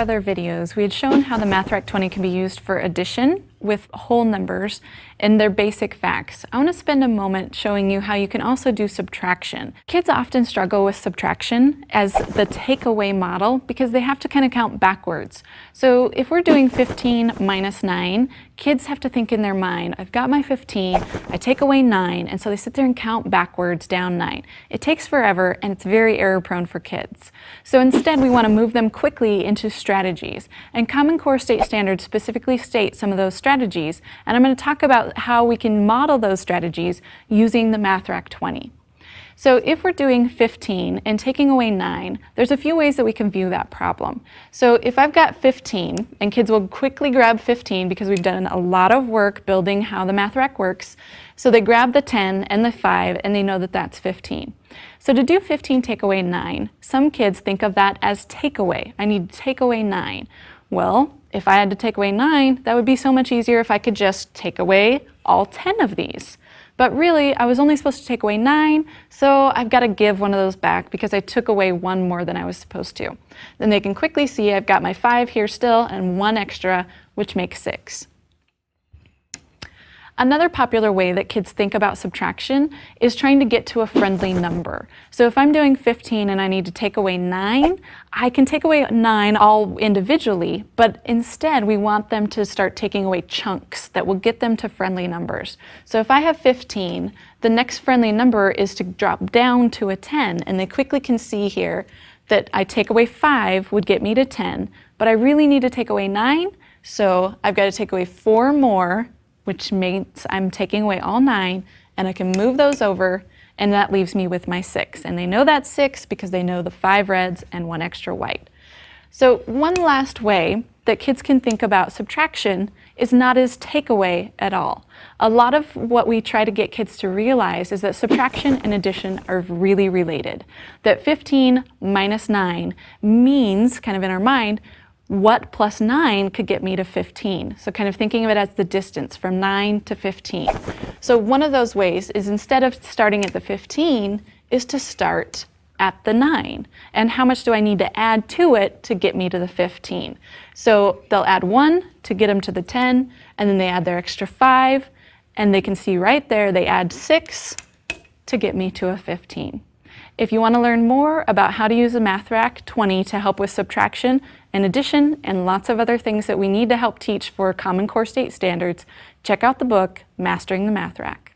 other videos, we had shown how the MathRack 20 can be used for addition with whole numbers and their basic facts. I want to spend a moment showing you how you can also do subtraction. Kids often struggle with subtraction as the takeaway model because they have to kind of count backwards. So if we're doing 15 minus 9, kids have to think in their mind, I've got my 15, I take away 9, and so they sit there and count backwards down 9. It takes forever and it's very error prone for kids. So instead we want to move them quickly into strategies. And Common Core State Standards specifically state some of those strategies, and I'm going to talk about how we can model those strategies using the MathRack 20. So if we're doing 15 and taking away 9, there's a few ways that we can view that problem. So if I've got 15, and kids will quickly grab 15 because we've done a lot of work building how the MathRack works, so they grab the 10 and the 5 and they know that that's 15. So to do 15 take away 9, some kids think of that as takeaway. I need to take away 9. Well, if I had to take away 9, that would be so much easier if I could just take away all 10 of these. But really, I was only supposed to take away 9, so I've got to give one of those back because I took away one more than I was supposed to. Then they can quickly see I've got my 5 here still and 1 extra, which makes 6. Another popular way that kids think about subtraction is trying to get to a friendly number. So if I'm doing 15 and I need to take away 9, I can take away 9 all individually, but instead we want them to start taking away chunks that will get them to friendly numbers. So if I have 15, the next friendly number is to drop down to a 10, and they quickly can see here that I take away 5 would get me to 10, but I really need to take away 9, so I've got to take away 4 more, which means I'm taking away all 9, and I can move those over, and that leaves me with my 6. And they know that's 6 because they know the 5 reds and 1 extra white. So one last way that kids can think about subtraction is not as takeaway at all. A lot of what we try to get kids to realize is that subtraction and addition are really related. That 15 minus 9 means, kind of in our mind, what plus 9 could get me to 15. So kind of thinking of it as the distance from 9 to 15. So one of those ways is, instead of starting at the 15, is to start at the 9. And how much do I need to add to it to get me to the 15? So they'll add 1 to get them to the 10, and then they add their extra 5, and they can see right there they add 6 to get me to a 15. If you want to learn more about how to use the MathRack 20 to help with subtraction and addition and lots of other things that we need to help teach for Common Core State Standards, check out the book, Mastering the MathRack.